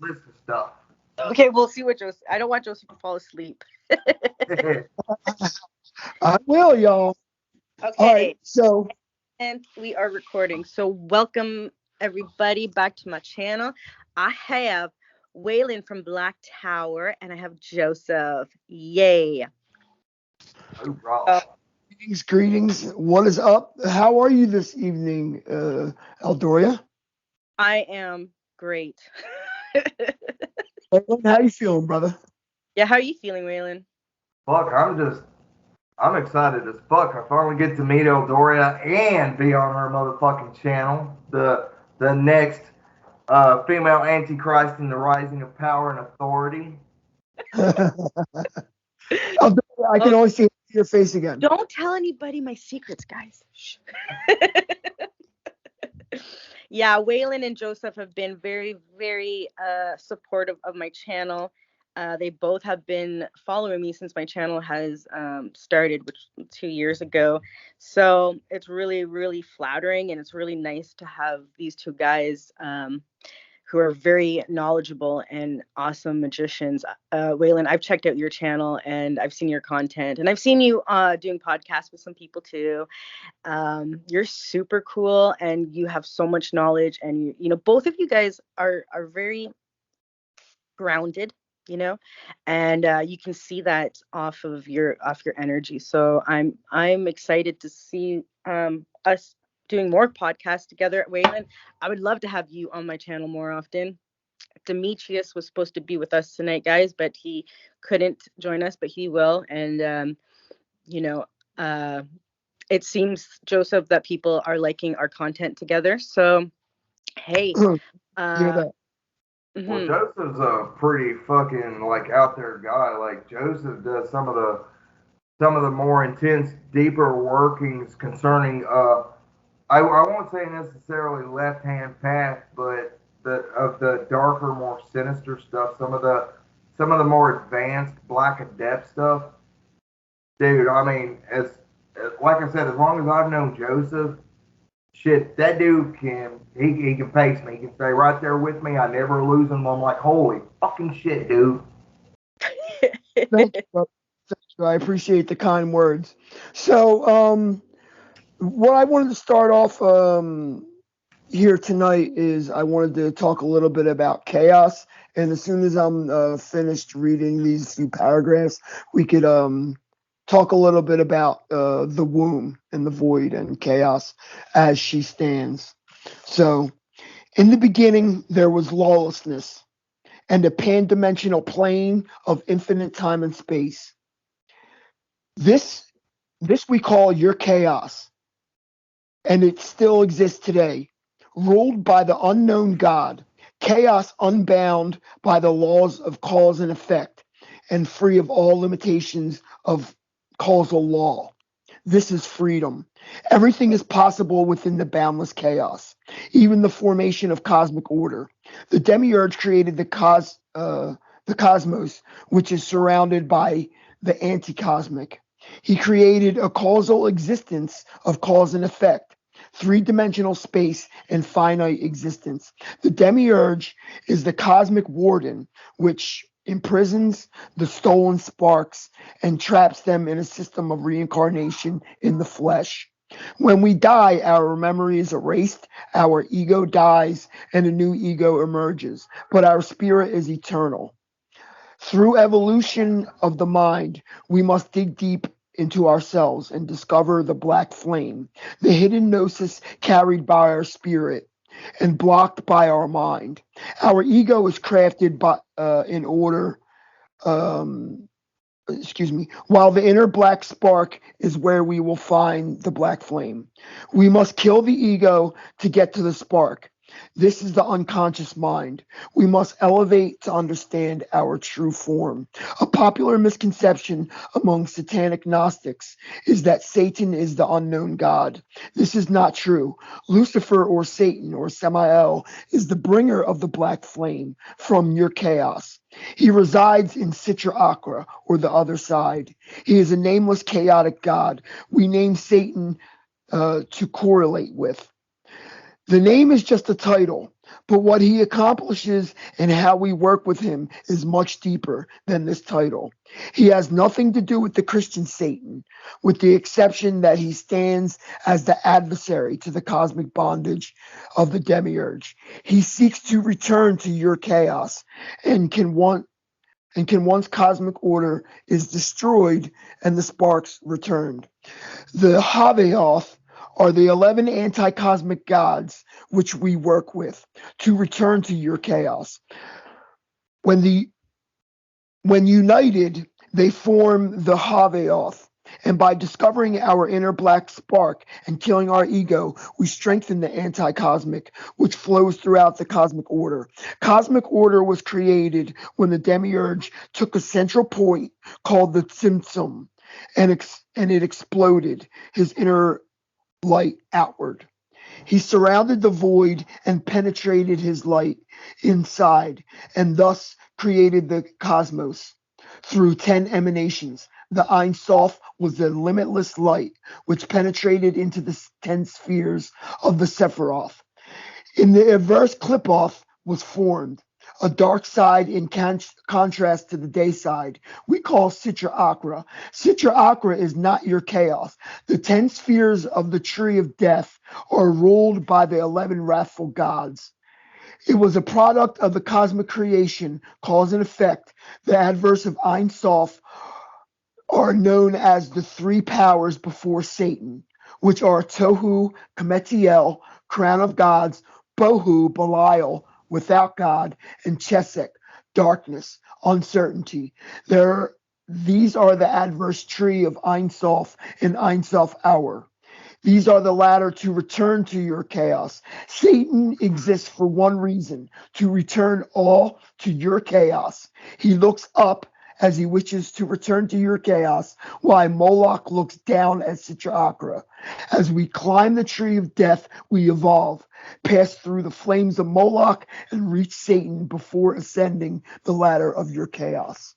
list of stuff. Okay, we'll see what Joseph. I don't want Joseph to fall asleep. I will, y'all. All right. Okay, So, and we are recording. So welcome everybody back to my channel. I have Waylon from Black Tower, and I have Joseph. Yay! Hoorah. So greetings. What is up? How are you this evening, Eldoria? I am great. How you feeling, brother? Yeah, how are you feeling, Waylon? Fuck, I'm excited as fuck. I finally get to meet Eldoria and be on her motherfucking channel. The next female antichrist in the rising of power and authority. Eldoria, I can Oh, only see your face again. don't tell anybody my secrets, guys. Shh. Yeah, Waylon and Joseph have been very, very supportive of my channel. They both have been following me since my channel has started, which 2 years ago. So it's really, really flattering, and it's really nice to have these two guys who are very knowledgeable and awesome magicians. Waylon, I've checked out your channel and I've seen your content, and I've seen you doing podcasts with some people too. You're super cool, and you have so much knowledge, and you know both of you guys are very grounded, you know, and you can see that off your energy. So I'm excited to see us doing more podcasts together. Waylon, I would love to have you on my channel more often. Demetrius was supposed to be with us tonight, guys, but he couldn't join us, but he will. And you know, uh it seems, Joseph, that people are liking our content together. So, hey, Hear uh, that? Well, mhm. Joseph's a pretty fucking like out there guy. Like Joseph does some of the more intense, deeper workings concerning I won't say necessarily left hand path, but the darker, more sinister stuff. Some of the more advanced Black Adept stuff, dude. I mean, as like I said, as long as I've known Joseph, shit, that dude he can pace me. He can stay right there with me. I never lose him. I'm like, holy fucking shit, dude. Thank you, brother. Thank you. I appreciate the kind words. So, what I wanted to start off here tonight is I wanted to talk a little bit about chaos. And as soon as I'm finished reading these few paragraphs, we could talk a little bit about the womb and the void and chaos as she stands. So, in the beginning, there was lawlessness and a pan-dimensional plane of infinite time and space. This, this we call your chaos, and it still exists today, ruled by the unknown God, chaos unbound by the laws of cause and effect, and free of all limitations of causal law. This is freedom. Everything is possible within the boundless chaos, even the formation of cosmic order. The demiurge created the cosmos, which is surrounded by the anti-cosmic. He created a causal existence of cause and effect, three-dimensional space and finite existence. The demiurge is the cosmic warden, which imprisons the stolen sparks and traps them in a system of reincarnation in the flesh. When we die, our memory is erased, our ego dies, and a new ego emerges, but our spirit is eternal. Through evolution of the mind, we must dig deep into ourselves and discover the black flame, the hidden gnosis carried by our spirit and blocked by our mind. Our ego is crafted in order, um, while the inner black spark is where we will find the black flame. We must kill the ego to get to the spark. This is the unconscious mind. We must elevate to understand our true form. A popular misconception among satanic Gnostics is that Satan is the unknown God. This is not true. Lucifer, or Satan, or Samael is the bringer of the black flame from your chaos. He resides in Citra Aqua, or the other side. He is a nameless chaotic God. We name Satan to correlate with. The name is just a title, but what he accomplishes and how we work with him is much deeper than this title. He has nothing to do with the Christian Satan, with the exception that he stands as the adversary to the cosmic bondage of the demiurge. He seeks to return to your chaos and can once cosmic order is destroyed and the sparks returned. The Haveoth are the 11 anti-cosmic gods which we work with to return to your chaos. When united, they form the Haveoth. And by discovering our inner black spark and killing our ego, we strengthen the anti-cosmic, which flows throughout the cosmic order. Cosmic order was created when the demiurge took a central point called the Tzimtzum, and it exploded his inner light outward. He surrounded the void and penetrated his light inside, and thus created the cosmos through 10 emanations. The Ein Sof was the limitless light, which penetrated into the 10 spheres of the Sephiroth. In the inverse, Qilpothic was formed, a dark side in contrast to the day side. We call Sitra Akra. Sitra Akra is not your chaos. The 10 spheres of the tree of death are ruled by the 11 wrathful gods. It was a product of the cosmic creation, cause and effect. The adverse of Ein Sof are known as the three powers before Satan, which are Tohu, Kemetiel, crown of gods, Bohu, Belial, without God, and Chesek, darkness, uncertainty. These are the adverse tree of Ein Sof and Ein Sof hour. These are the latter to return to your chaos. Satan exists for one reason, to return all to your chaos. He looks up as he wishes to return to your chaos, while Moloch looks down at Sitra Akra. As we climb the tree of death, we evolve, pass through the flames of Moloch, and reach Satan before ascending the ladder of your chaos.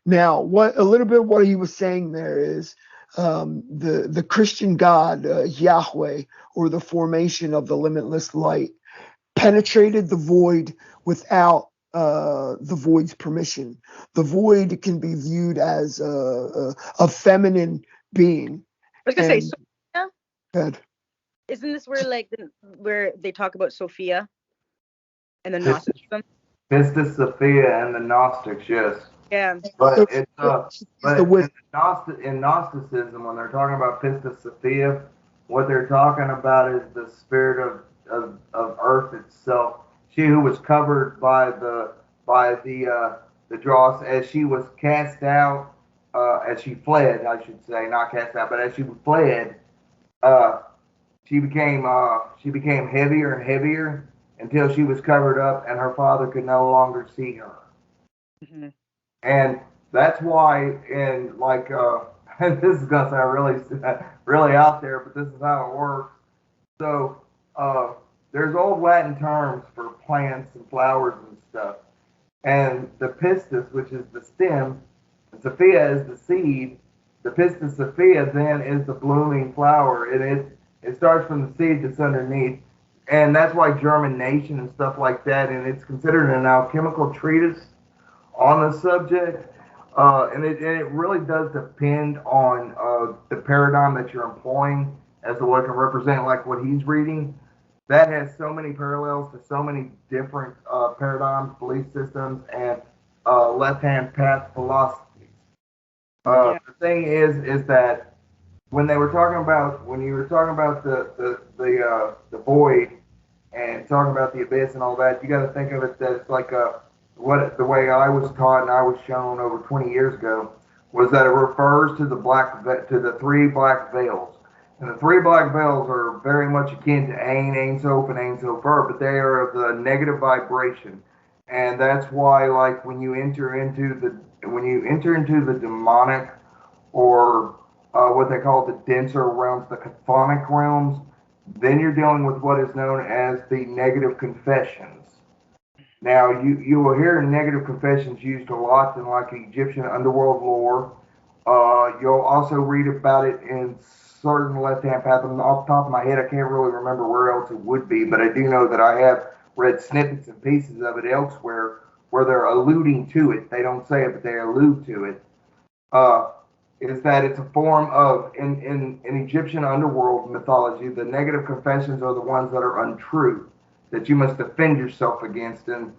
Now, a little bit of what he was saying there is the Christian God, Yahweh, or the formation of the limitless light, penetrated the void without the void's permission. The void can be viewed as a feminine being. I was gonna say, Sophia? Good. Isn't this where they talk about Sophia and the Gnosticism? Pistis Sophia and the Gnostics, yes. Yeah. But in Gnosticism, when they're talking about Pistis Sophia, what they're talking about is the spirit of Earth itself. She who was covered by the dross, as she was cast out, as she fled, I should say, not cast out, but as she fled, she became heavier and heavier until she was covered up, and her father could no longer see her. Mm-hmm. And that's why, this is gonna sound really out there, but this is how it works. So there's old Latin terms for plants and flowers and stuff. And the pistis, which is the stem, and Sophia is the seed. The pistis Sophia then is the blooming flower, and it starts from the seed that's underneath. And that's why germination and stuff like that, and it's considered an alchemical treatise on the subject. And it really does depend on the paradigm that you're employing as to what can represent, like what he's reading. That has so many parallels to so many different paradigms, belief systems, and left-hand path philosophies. The thing is that when you were talking about the void and talking about the abyss and all that, you got to think of it that it's like the way I was taught and I was shown over 20 years ago was that it refers to the three black veils. And the three black veils are very much akin to Ein Sof, and Ein Sofer, but they are of the negative vibration. And that's why, like, when you enter into the demonic, or what they call the denser realms, the chthonic realms, then you're dealing with what is known as the negative confessions. Now, you will hear negative confessions used a lot in, like, Egyptian underworld lore. You'll also read about it in certain left-hand path. Off the top of my head, I can't really remember where else it would be, but I do know that I have read snippets and pieces of it elsewhere where they're alluding to it. They don't say it, but they allude to it. Is that it's a form of, in Egyptian underworld mythology, the negative confessions are the ones that are untrue, that you must defend yourself against. And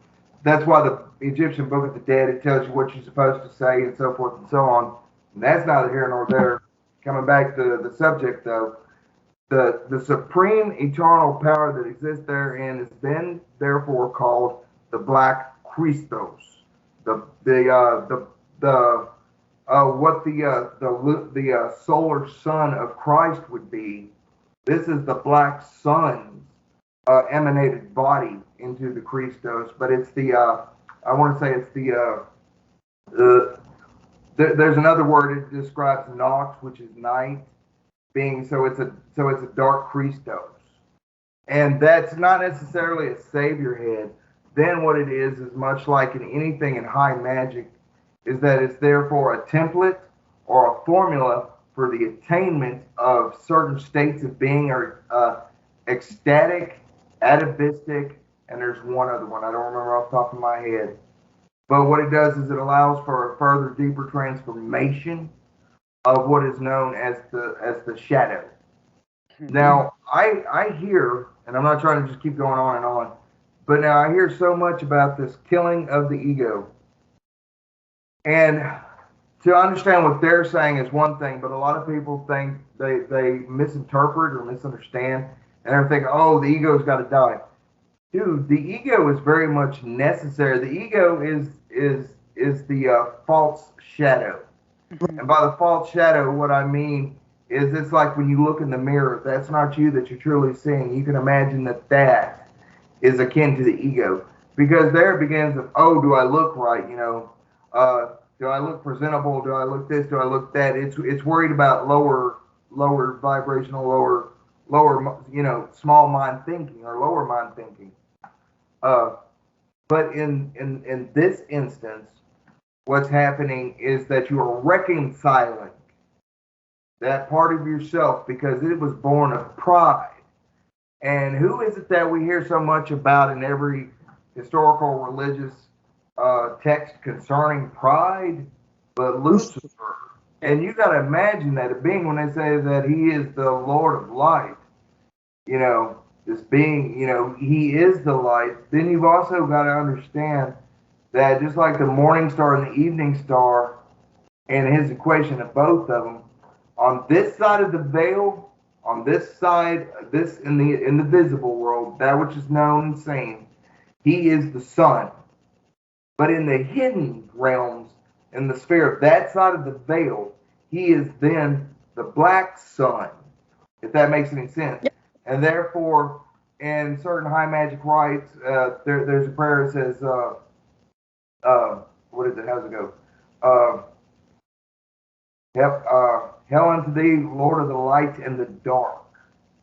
that's why the Egyptian Book of the Dead, it tells you what you're supposed to say and so forth and so on. And that's neither here nor there. Coming back to the subject, though, the supreme eternal power that exists therein is then therefore called the Black Christos. What the solar sun of Christ would be. This is the black sun's emanated body into the Christos, but it's the I want to say it's there's another word it describes Nox, which is night, being so it's a dark Christos, and that's not necessarily a savior head. Then what it is much like in anything in high magic, is that it's therefore a template or a formula for the attainment of certain states of being, or ecstatic, atavistic, and there's one other one I don't remember off the top of my head. But what it does is it allows for a further deeper transformation of what is known as the shadow. Now I hear, and I'm not trying to just keep going on and on, but now I hear so much about this killing of the ego. And to understand what they're saying is one thing, but a lot of people think they misinterpret or misunderstand, and they're thinking, oh, the ego's got to die. Dude, the ego is very much necessary. The ego is the false shadow. And by the false shadow, what I mean is it's like when you look in the mirror, that's not you that you're truly seeing. You can imagine that is akin to the ego. Because there it begins of, oh, do I look right? Do I look presentable? Do I look this? Do I look that? It's worried about lower vibrational, lower, small mind thinking or lower mind thinking. But in this instance, what's happening is that you are reconciling that part of yourself because it was born of pride. And who is it that we hear so much about in every historical religious text concerning pride? But Lucifer. And you got to imagine that a being, when they say that he is the Lord of light, this being, he is the light, then you've also got to understand that just like the morning star and the evening star and his equation of both of them, on this side of the veil, on this side, this in the visible world, that which is known and seen, he is the sun. But in the hidden realms, in the sphere of that side of the veil, he is then the black sun, if that makes any sense. Yep. And therefore, in certain high magic rites, there's a prayer that says, what is it? How's it go? Hail unto thee, Lord of the light and the dark.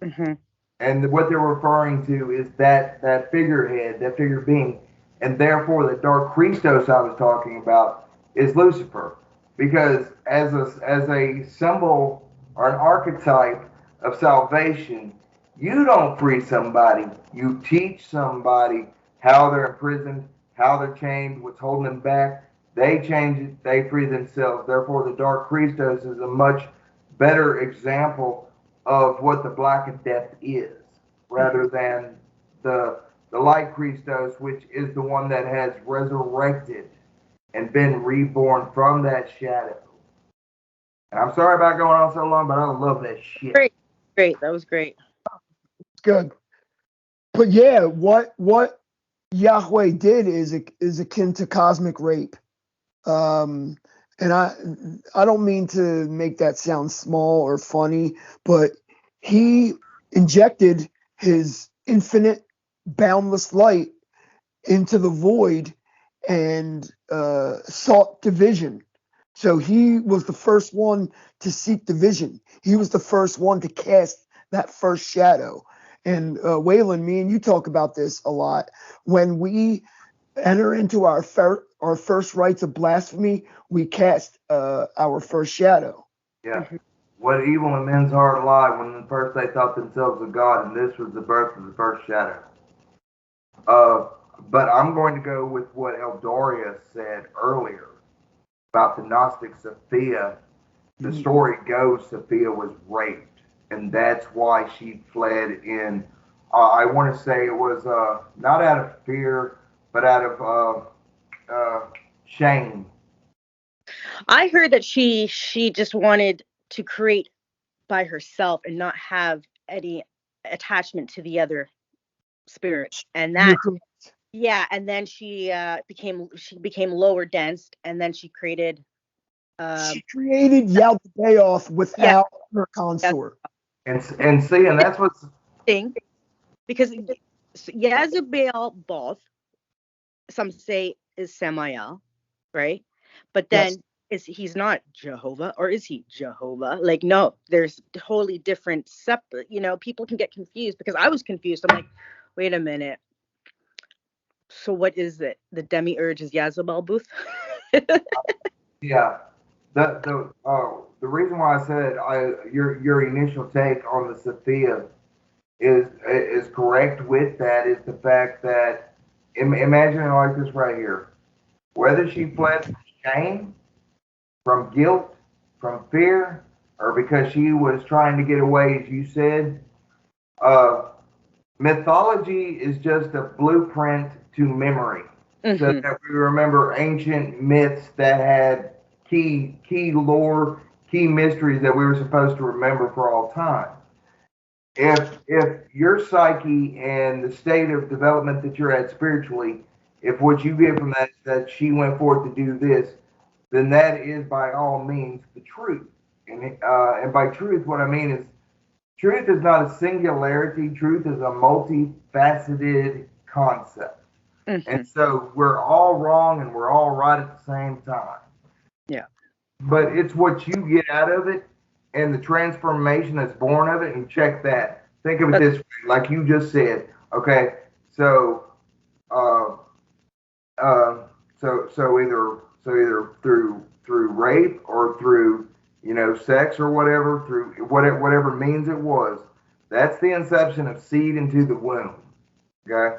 Mm-hmm. And what they're referring to is that figurehead, that figure being. And therefore, the dark Christos I was talking about is Lucifer. Because as a symbol or an archetype of salvation, you don't free somebody. You teach somebody how they're imprisoned, how they're chained, what's holding them back. They change it. They free themselves. Therefore, the dark Christos is a much better example of what the black and death is, rather than the light Christos, which is the one that has resurrected and been reborn from that shadow. And I'm sorry about going on so long, but I love that shit. Great. That was great. It's good. But yeah, what Yahweh did is akin to cosmic rape. And I don't mean to make that sound small or funny, but he injected his infinite, boundless light into the void and sought division. So he was the first one to seek division. He was the first one to cast that first shadow. And Waylend, me and you talk about this a lot. When we enter into our first rites of blasphemy, we cast our first shadow. Yeah. What evil in men's heart lie when at first they thought themselves a god, and this was the birth of the first shadow. But I'm going to go with what Eldoria said earlier about the Gnostic Sophia. The story goes Sophia was raped, and that's why she fled in. I want to say it was not out of fear, but out of shame. I heard that she just wanted to create by herself and not have any attachment to the other spirit, and You're that, correct. yeah, and then she became lower dense, and then she created She created Yaldabaoth yeah, without her that's consort. And see, and that's what's thing, because Jezebel both, some say, is Samael, right? But Yes. then is he's not Jehovah, or is he Jehovah? Like, no, there's totally different separate, people can get confused, because I was confused. I'm like, wait a minute. So what is it? The demiurge is Yazabal Booth? yeah. The reason why I said your initial take on the Sophia is correct with that is the fact that imagine it like this right here. Whether she fled from shame, from guilt, from fear, or because she was trying to get away, as you said, uh, mythology is just a blueprint to memory, so Hmm. that we remember ancient myths that had key lore, key mysteries that we were supposed to remember for all time. If your psyche and the state of development that you're at spiritually, if what you get from that is that she went forth to do this, then that is by all means the truth. And by truth, what I mean is truth is not a singularity. Truth is a multifaceted concept. And Hmm. so we're all wrong and we're all right at the same time. Yeah. But it's what you get out of it and the transformation that's born of it. And check that. Think of it That's this way, like you just said. Okay, so uh, uh, so either through rape or through sex or whatever, through whatever means it was. That's the inception of seed into the womb. Okay,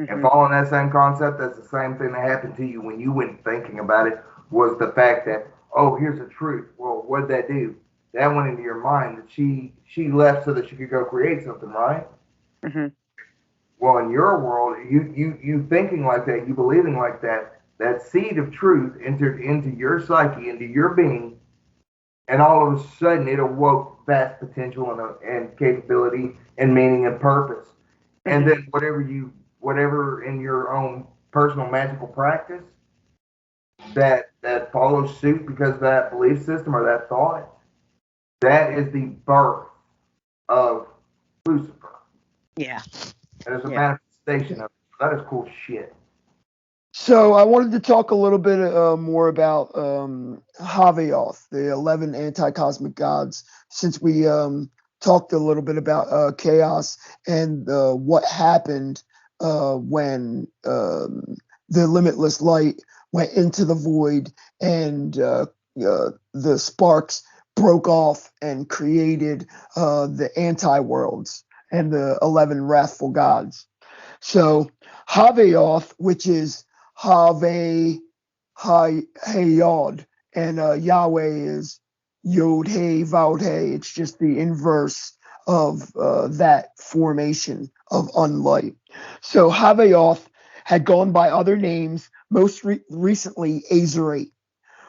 and hmm following that same concept, that's the same thing that happened to you when you went thinking about it. Was the fact that, oh, here's the truth. Well, what did that do? That went into your mind that she left so that she could go create something, right? hmm Well, in your world, you thinking like that, you believing like that, that seed of truth entered into your psyche, into your being, and all of a sudden it awoke vast potential and capability and meaning and purpose. And hmm then whatever in your own personal magical practice that follows suit because of that belief system or that thought, that is the birth of Lucifer. Yeah. That is a Yeah. manifestation of it. That is cool shit. So I wanted to talk a little bit more about Havioth, the 11 anti-cosmic gods, since we talked a little bit about chaos and what happened when the limitless light went into the void and the sparks broke off and created the anti-worlds and the 11 wrathful gods. So Havioth, which is Have Hayod, and Yahweh is Yod Hey Vod Hey. It's just the inverse of that formation of unlight. So Havioth had gone by other names, most recently Azerate,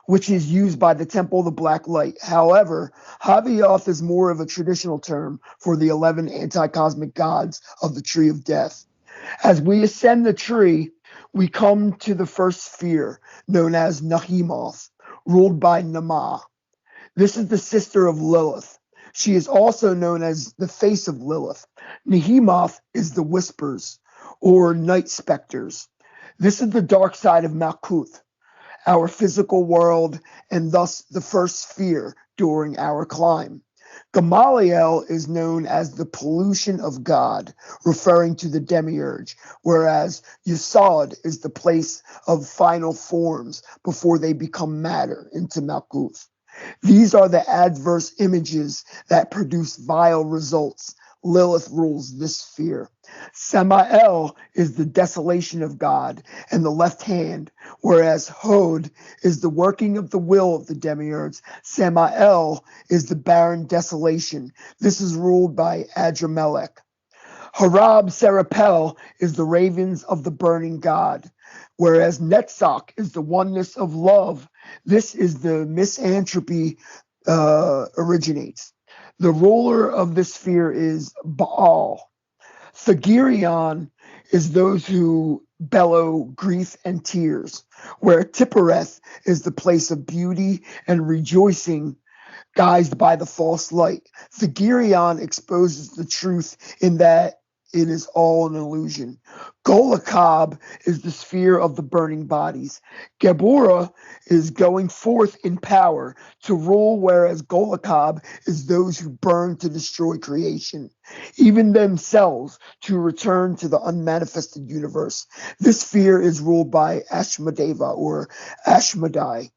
which is used by the Temple of the Black Light. However, Havioth is more of a traditional term for the 11 anti-cosmic gods of the Tree of Death. As we ascend the tree, we come to the first sphere, known as Nahimoth, ruled by Nama. This is the sister of Lilith. She is also known as the face of Lilith. Nahimoth is the whispers, or night specters. This is the dark side of Malkuth, our physical world, and thus the first sphere during our climb. Gamaliel is known as the pollution of God, referring to the demiurge, whereas Yesod is the place of final forms before they become matter into Malkuth. These are the adverse images that produce vile results, Lilith rules this sphere. Samael is the desolation of God and the left hand, whereas Hod is the working of the will of the demiurge. Samael is the barren desolation. This is ruled by Adramelech. Harab Serapel is the ravens of the burning God, whereas Netzach is the oneness of love. This is the misanthropy originates. The ruler of this sphere is Baal. Thagirion is those who bellow grief and tears, where Tippereth is the place of beauty and rejoicing, guised by the false light. Thagirion exposes the truth in that it is all an illusion. Golakab is the sphere of the burning bodies. Gebura is going forth in power to rule, whereas Golakab is those who burn to destroy creation, even themselves to return to the unmanifested universe. This sphere is ruled by Ashmadeva or Ashmadai.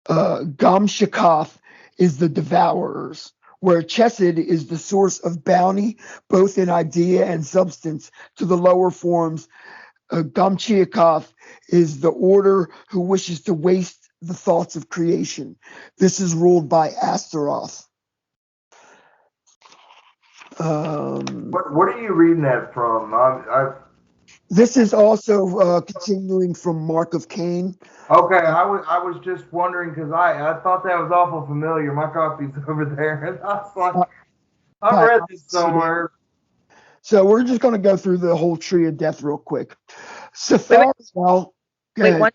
Gamshakath is the devourers, where Chesed is the source of bounty, both in idea and substance, to the lower forms. Gamchiakoth is the order who wishes to waste the thoughts of creation. This is ruled by Astaroth. What are you reading that from? This is also continuing from Mark of Cain. Okay, I was just wondering because I thought that was awful familiar. My copy's over there, and I was like, I've read this somewhere. So we're just going to go through the whole tree of death real quick. Sophia, Wait,